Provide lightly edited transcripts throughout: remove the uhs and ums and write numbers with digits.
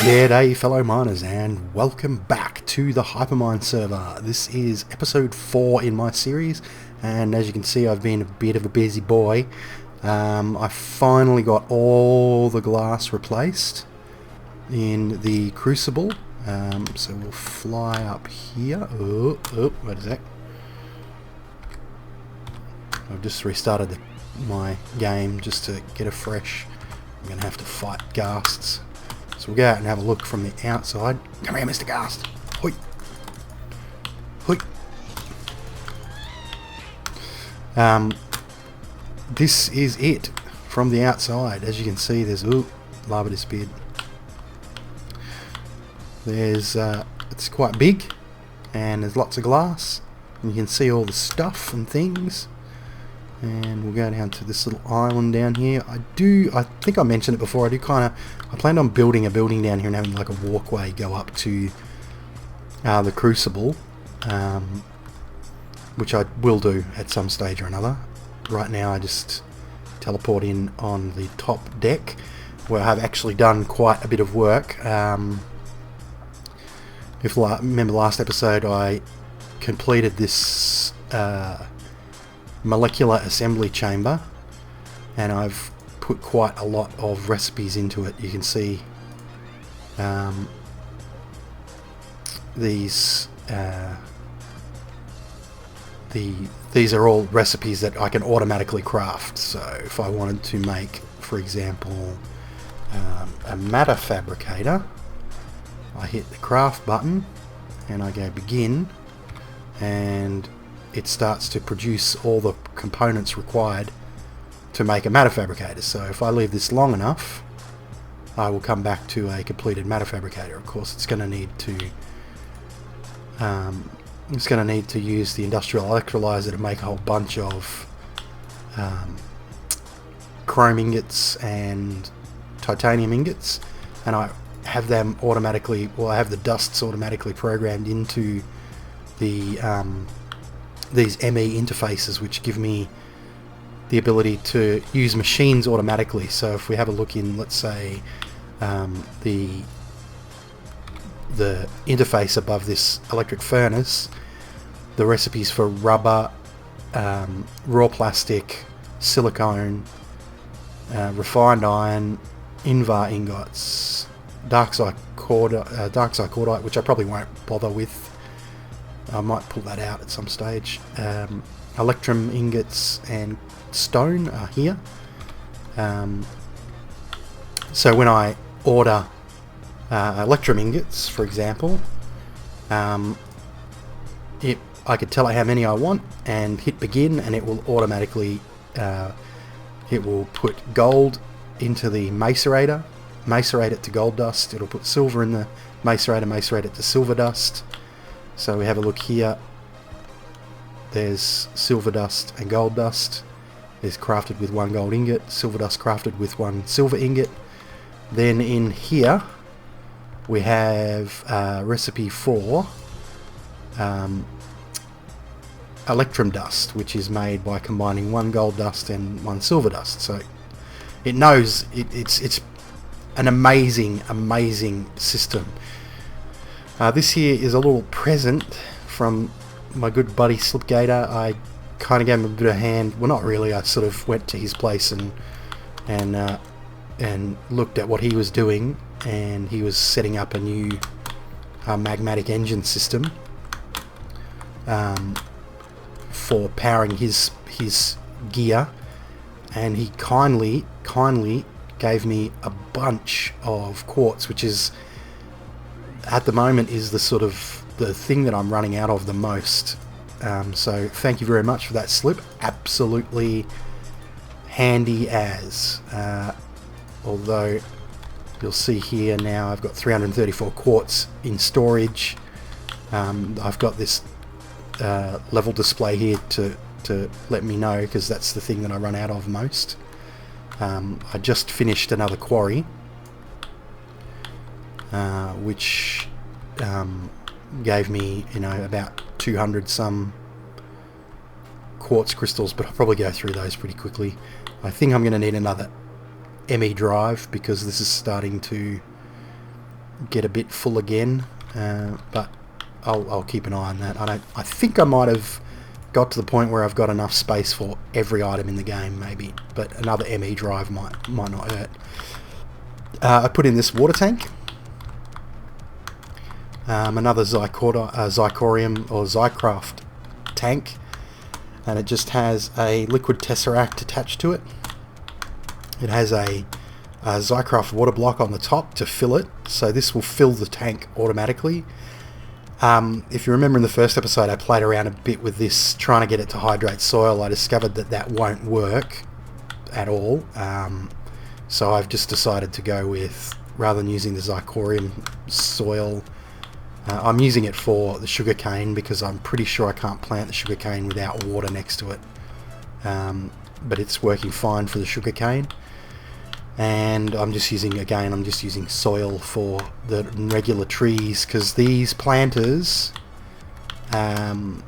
G'day fellow miners and welcome back to the Hypermine server. This is episode 4 in my series, and as you can see I've been a bit of a busy boy. I finally got all the glass replaced in the crucible, so we'll fly up here. Oh, what is that? I've just restarted my game just to get a fresh. I'm going to have to fight ghasts. So we'll go out and have a look from the outside. Come here, Mr. Ghast. Hoi. Hoi. This is it from the outside. As you can see, there's lava disappeared. There's it's quite big, and there's lots of glass, and you can see all the stuff and things. And we'll go down to this little island down here. I think I mentioned it before, I planned on building a building down here and having like a walkway go up to the crucible, which I will do at some stage or another. Right now I just teleport in on the top deck, where I've actually done quite a bit of work. If you remember last episode, I completed this molecular assembly chamber, and I've put quite a lot of recipes into it. You can see these are all recipes that I can automatically craft. So if I wanted to make, for example, a matter fabricator, I hit the craft button and I go begin, and it starts to produce all the components required to make a matter fabricator. So if I leave this long enough, I will come back to a completed matter fabricator. Of course, it's going to need to use the industrial electrolyzer to make a whole bunch of chrome ingots and titanium ingots, and I have them automatically, well, I have the dusts automatically programmed into the these ME interfaces, which give me the ability to use machines automatically. So if we have a look in, let's say, the interface above this electric furnace, the recipes for rubber, raw plastic, silicone, refined iron, invar ingots, dark cordite, which I probably won't bother with. I might pull that out at some stage. Electrum ingots and stone are here. So when I order electrum ingots, for example, I could tell it how many I want and hit begin, and it will automatically it will put gold into the macerator, macerate it to gold dust. It'll put silver in the macerator, macerate it to silver dust. So we have a look here. There's silver dust and gold dust. There's crafted with 1 gold ingot, silver dust crafted with 1 silver ingot. Then in here we have recipe for electrum dust, which is made by combining 1 gold dust and 1 silver dust. So it knows it's an amazing system. This here is a little present from my good buddy Slipgator. I kind of gave him a bit of a hand. Well, not really. I sort of went to his place and looked at what he was doing, and he was setting up a new magmatic engine system for powering his gear, and he kindly gave me a bunch of quartz, which is at the moment is the sort of the thing that I'm running out of the most. So thank you very much for that, Slip. Absolutely handy as. Although you'll see here now I've got 334 quartz in storage. I've got this level display here to let me know, because that's the thing that I run out of most. I just finished another quarry, which gave me, about 200 some quartz crystals, but I'll probably go through those pretty quickly. I think I'm going to need another ME drive because this is starting to get a bit full again, but I'll keep an eye on that. I think I might have got to the point where I've got enough space for every item in the game, maybe, but another ME drive might not hurt. I put in this water tank, another Zycorium or Zycraft tank, and it just has a liquid tesseract attached to it. It has a Zycraft water block on the top to fill it, so this will fill the tank automatically. If you remember in the first episode, I played around a bit with this, trying to get it to hydrate soil. I discovered that won't work at all, so I've just decided to go with, rather than using the Zycorium soil, I'm using it for the sugarcane because I'm pretty sure I can't plant the sugarcane without water next to it, but it's working fine for the sugarcane. And I'm just using soil for the regular trees, because these planters have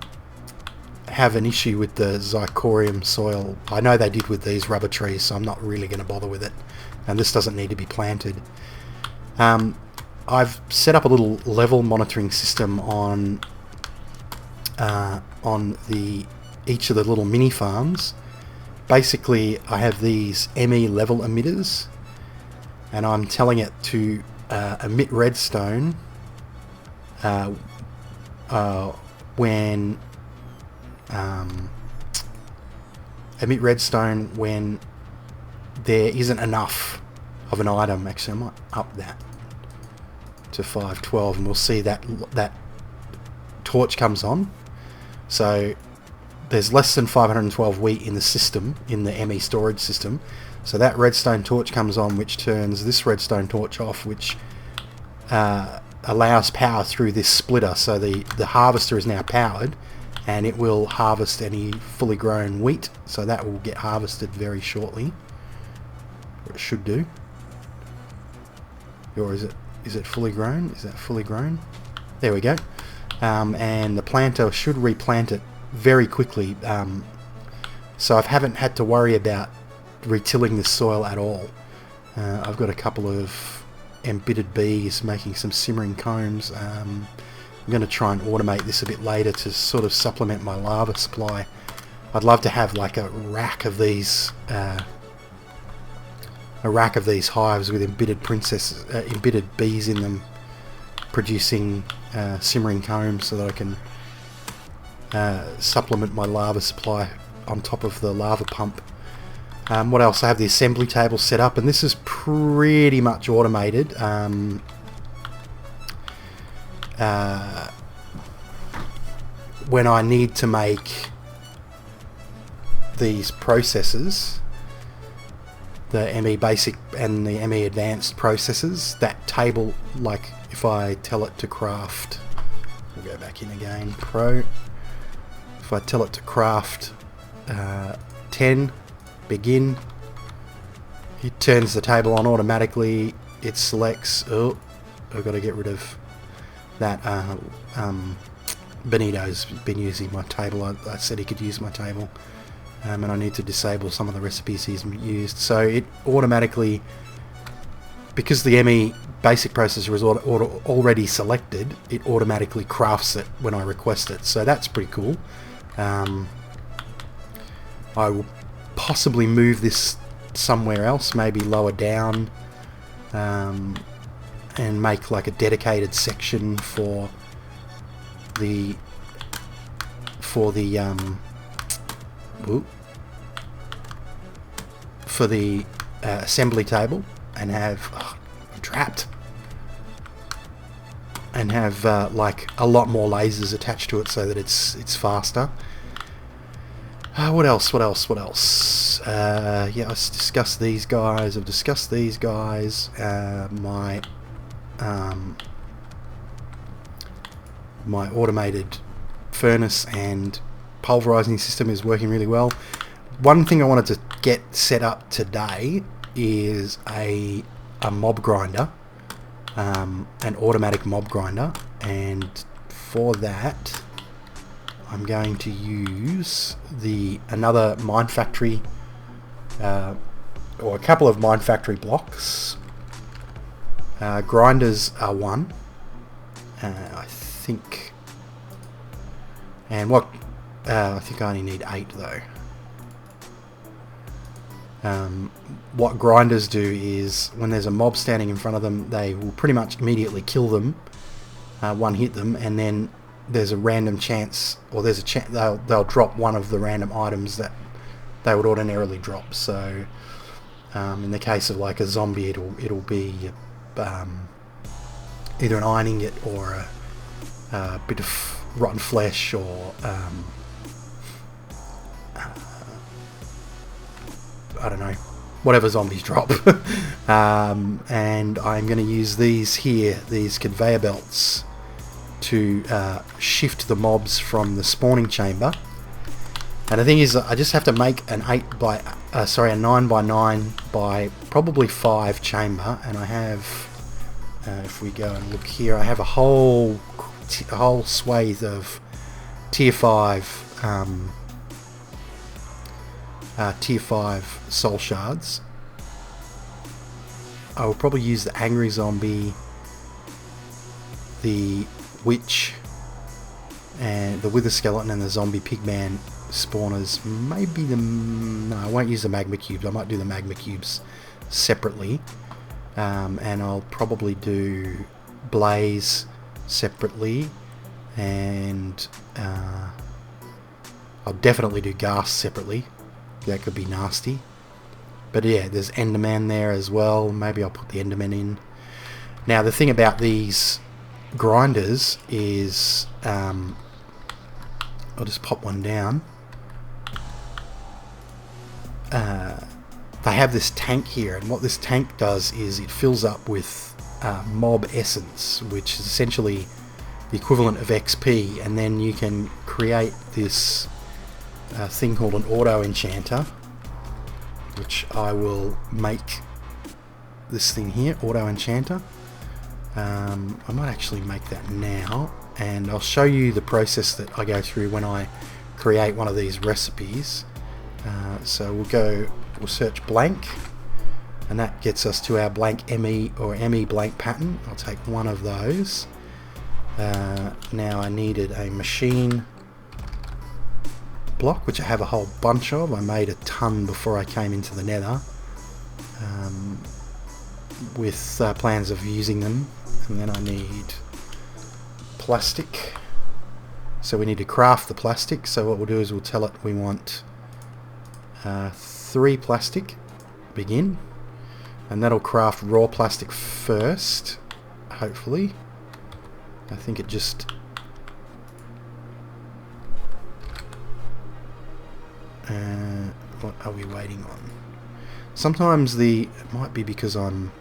an issue with the Zycorium soil. I know they did with these rubber trees, so I'm not really going to bother with it, and this doesn't need to be planted. I've set up a little level monitoring system on each of the little mini farms. Basically, I have these ME level emitters, and I'm telling it to emit redstone when there isn't enough of an item. Actually, I might up that to 512, and we'll see that torch comes on. So there's less than 512 wheat in the system, in the ME storage system. So that redstone torch comes on, which turns this redstone torch off, which allows power through this splitter. So the harvester is now powered, and it will harvest any fully grown wheat. So that will get harvested very shortly, or it should do. Or is it fully grown? Is that fully grown? There we go. And the planter should replant it very quickly, so I haven't had to worry about retilling this soil at all. I've got a couple of embittered bees making some simmering combs. I'm going to try and automate this a bit later to sort of supplement my lava supply. I'd love to have like a rack of these hives with embittered bees in them, producing simmering combs, so that I can supplement my lava supply on top of the lava pump. What else? I have the assembly table set up, and this is pretty much automated. When I need to make these processes, the ME basic and the ME advanced processes, that table, like if I tell it to craft, we'll go back in again, Pro. If I tell it to craft 10, begin, it turns the table on automatically. It selects, oh, I've got to get rid of that. Benito's been using my table. I said he could use my table, and I need to disable some of the recipes he's used. So it automatically, because the ME basic processor is already selected, it automatically crafts it when I request it. So that's pretty cool. I will possibly move this somewhere else, maybe lower down, and make like a dedicated section for the assembly table, and have I'm trapped, and have like a lot more lasers attached to it so that it's faster. What else? Yeah, I've discussed these guys. My automated furnace and pulverizing system is working really well. One thing I wanted to get set up today is a mob grinder, an automatic mob grinder, and for that I'm going to use another Mine Factory, or a couple of Mine Factory blocks. Grinders are one, I think, and I think I only need 8 though. What grinders do is, when there's a mob standing in front of them, they will pretty much immediately kill them, one hit them, and then there's a random chance, or there's a chance they'll drop one of the random items that they would ordinarily drop. So in the case of like a zombie, it'll be either an iron ingot or a bit of rotten flesh, or I don't know, whatever zombies drop. And I'm going to use these here, these conveyor belts, to shift the mobs from the spawning chamber. And the thing is, I just have to make an 9 by 9 by probably 5 chamber, and I have, if we go and look here, I have a whole swathe of tier 5 soul shards. I will probably use the angry zombie, the witch, and the wither skeleton, and the zombie pigman spawners. Maybe no, I won't use the magma cubes. I might do the magma cubes separately, and I'll probably do blaze separately, and I'll definitely do gas separately. That could be nasty. But yeah, there's Enderman there as well. Maybe I'll put the Enderman in. Now the thing about these grinders is, I'll just pop one down. They have this tank here, and what this tank does is it fills up with mob essence, which is essentially the equivalent of XP, and then you can create this thing called an auto enchanter, which I will make this thing here, auto enchanter. I might actually make that now, and I'll show you the process that I go through when I create one of these recipes. So we'll search blank, and that gets us to our blank ME or ME blank pattern. I'll take one of those. Now I needed a machine block, which I have a whole bunch of. I made a ton before I came into the nether, with plans of using them. And then I need plastic, so we need to craft the plastic. So what we'll do is we'll tell it we want 3 plastic, begin, and that'll craft raw plastic first, hopefully. I think it just what are we waiting on? Sometimes it might be because I'm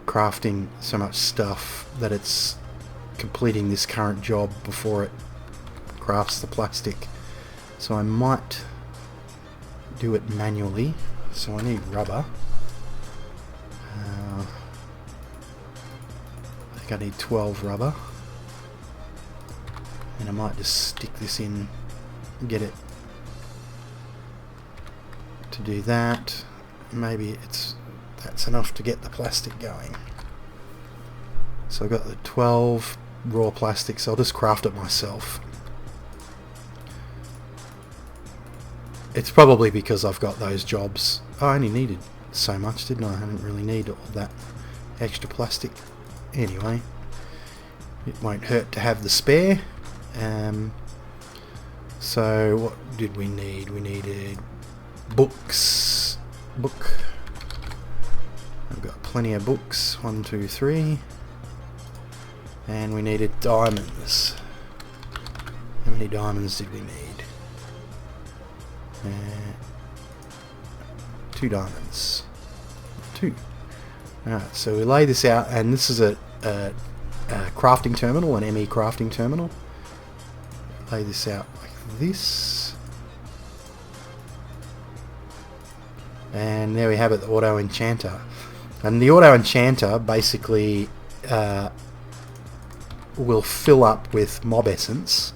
crafting so much stuff that it's completing this current job before it crafts the plastic. So I might do it manually. So I need rubber. I think I need 12 rubber. And I might just stick this in and get it to do that. Maybe that's enough to get the plastic going. So I've got the 12 raw plastics. I'll just craft it myself. It's probably because I've got those jobs. I only needed so much, didn't I? I didn't really need all that extra plastic. Anyway, it won't hurt to have the spare. So what did we need? We needed books. I've got plenty of books. 1, 2, 3. And we needed diamonds. How many diamonds did we need? 2 diamonds. 2. Alright, so we lay this out, and this is a crafting terminal, an ME crafting terminal. Lay this out like this. And there we have it, the auto enchanter. And the auto enchanter basically will fill up with mob essence,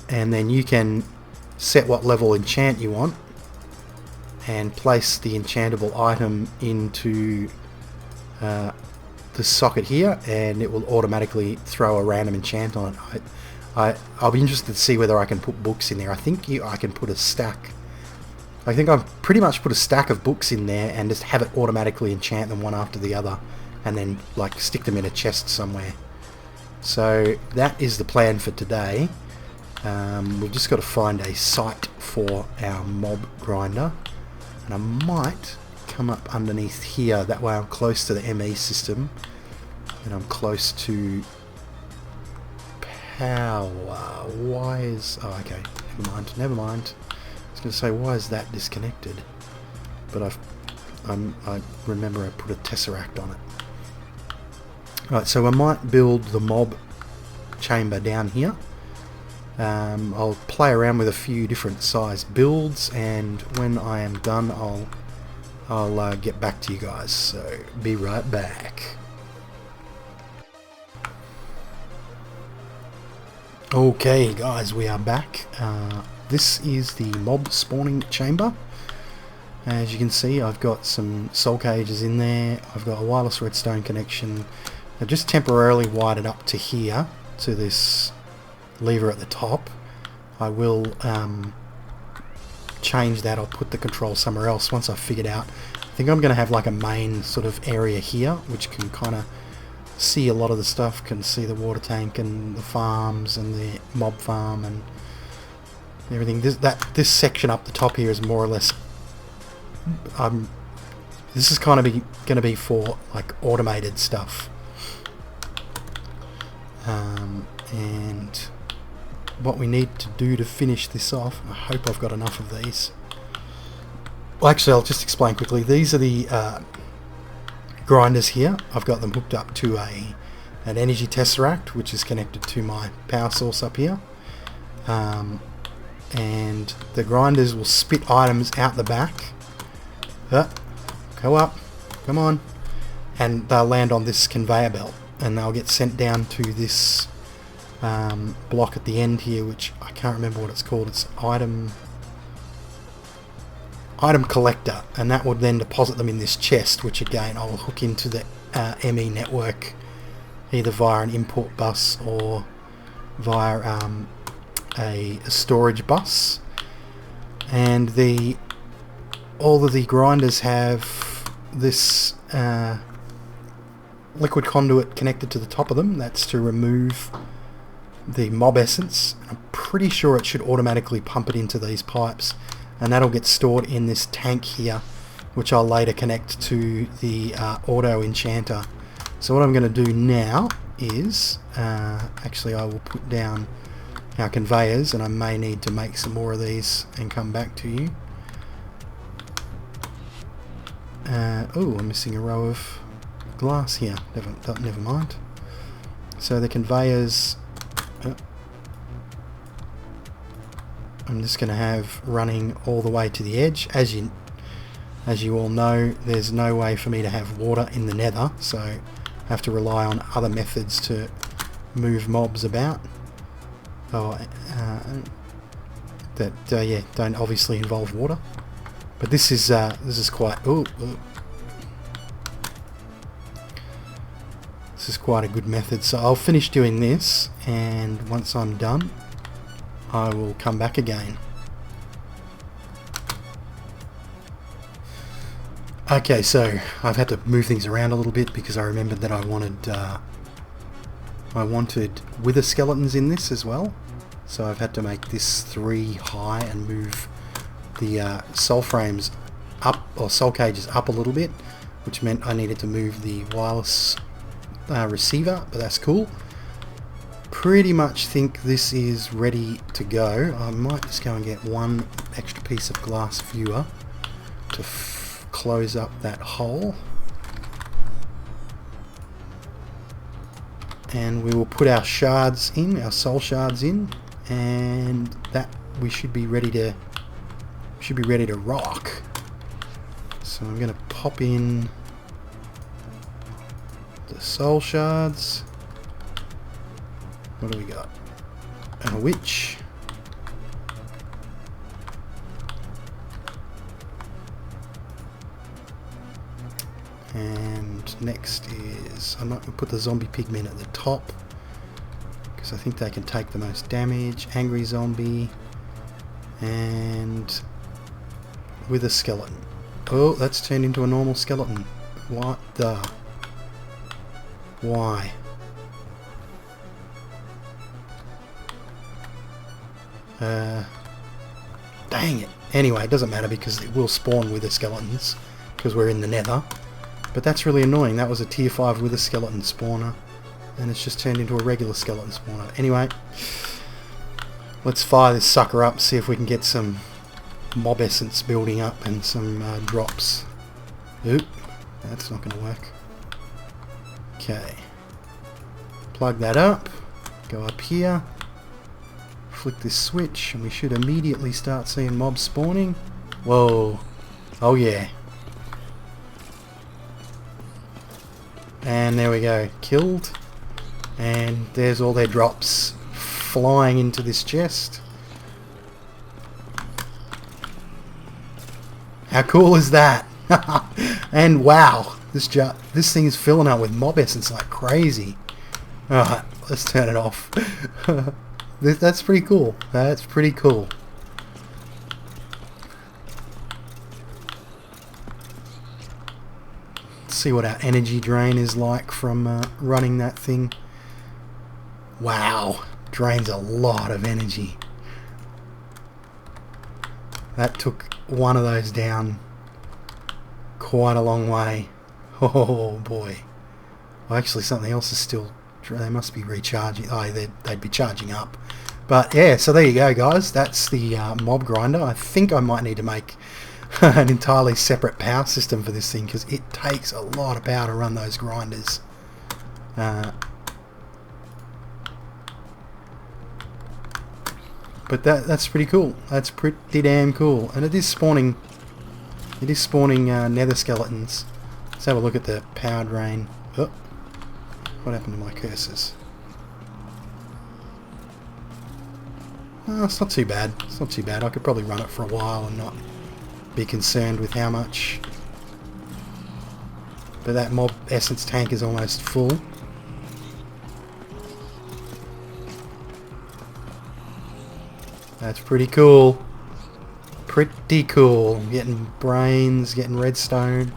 and then you can set what level enchant you want and place the enchantable item into the socket here, and it will automatically throw a random enchant on it. I'll be interested to see whether I can put books in there. I think I can put a stack. I think I've pretty much put a stack of books in there and just have it automatically enchant them one after the other, and then like stick them in a chest somewhere. So that is the plan for today. We've just got to find a site for our mob grinder, and I might come up underneath here, that way I'm close to the ME system and I'm close to power. Why is... oh, okay, never mind. I was going to say, why is that disconnected? But I remember I put a tesseract on it. Right, so I might build the mob chamber down here. I'll play around with a few different size builds, and when I am done I'll get back to you guys, so be right back. Okay guys, we are back. This is the mob spawning chamber. As you can see, I've got some soul cages in there. I've got a wireless redstone connection. I've just temporarily wired it up to here, to this lever at the top. I will change that. I'll put the control somewhere else once I've figured out. I think I'm going to have like a main sort of area here, which can kind of see a lot of the stuff, can see the water tank and the farms and the mob farm and everything. This section up the top here is more or less this is kind of going to be for like automated stuff, and what we need to do to finish this off, I hope I've got enough of these. Well, actually I'll just explain quickly. These are the grinders here. I've got them hooked up to an energy tesseract, which is connected to my power source up here, and the grinders will spit items out the back. Go up, come on, and they'll land on this conveyor belt, and they'll get sent down to this block at the end here, which I can't remember what it's called. It's item collector, and that would then deposit them in this chest, which again I'll hook into the ME network either via an import bus or via a storage bus. And all of the grinders have this liquid conduit connected to the top of them. That's to remove the mob essence. I'm pretty sure it should automatically pump it into these pipes, and that'll get stored in this tank here, which I'll later connect to the auto enchanter. So what I'm going to do now is actually I will put down our conveyors, and I may need to make some more of these and come back to you. Oh, I'm missing a row of glass here. Never mind. So the conveyors, I'm just going to have running all the way to the edge. As you all know, there's no way for me to have water in the nether, so I have to rely on other methods to move mobs about. Yeah, don't obviously involve water. But this is quite this is quite a good method. So I'll finish doing this, and once I'm done I will come back again. Okay, so I've had to move things around a little bit because I remembered that I wanted wither skeletons in this as well. So I've had to make this 3 high and move the soul frames up, or soul cages up a little bit, which meant I needed to move the wireless receiver, but that's cool. Pretty much think this is ready to go. I might just go and get one extra piece of glass viewer to close up that hole, and we will put our shards in, our soul shards in, and that we should be ready to rock. So I'm going to pop in the soul shards. What do we got? And a witch. And next is, I'm not going to put the zombie pigmen at the top because I think they can take the most damage. Angry zombie and with a skeleton. Oh, that's turned into a normal skeleton. What the? Why? Dang it. Anyway, it doesn't matter because it will spawn with the skeletons because we're in the nether. But that's really annoying. That was a tier 5 with a skeleton spawner and it's just turned into a regular skeleton spawner. Anyway, let's fire this sucker up, see if we can get some mob essence building up and some drops. Oop, that's not going to work. Okay, plug that up, go up here, flick this switch and we should immediately start seeing mobs spawning. Whoa, oh yeah. And there we go, killed. And there's all their drops flying into this chest. How cool is that? And wow, this thing is filling up with mob essence like crazy. Alright, let's turn it off. That's pretty cool. That's pretty cool. Let's see what our energy drain is like from running that thing. Wow, drains a lot of energy. That took one of those down quite a long way. Oh boy. Well, actually something else is still, they must be recharging. Oh, they'd be charging up. But yeah, so there you go guys, that's the mob grinder. I think I might need to make an entirely separate power system for this thing because it takes a lot of power to run those grinders. But that's pretty cool. That's pretty damn cool. And it is spawning nether skeletons. Let's have a look at the power drain. Oh, what happened to my cursors? Oh, it's not too bad. It's not too bad. I could probably run it for a while and not be concerned with how much. But that mob essence tank is almost full. That's pretty cool. Pretty cool. Getting brains, getting redstone.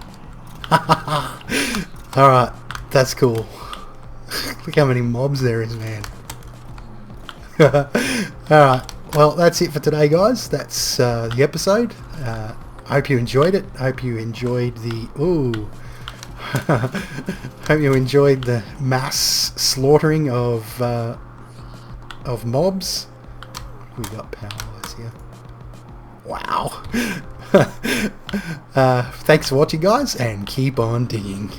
Alright, that's cool. Look how many mobs there is, man. Alright, well that's it for today guys. That's the episode. I hope you enjoyed it. I hope you enjoyed the... Ooh. Hope you enjoyed the mass slaughtering of mobs. We got powerless here. Wow. Thanks for watching guys and keep on digging.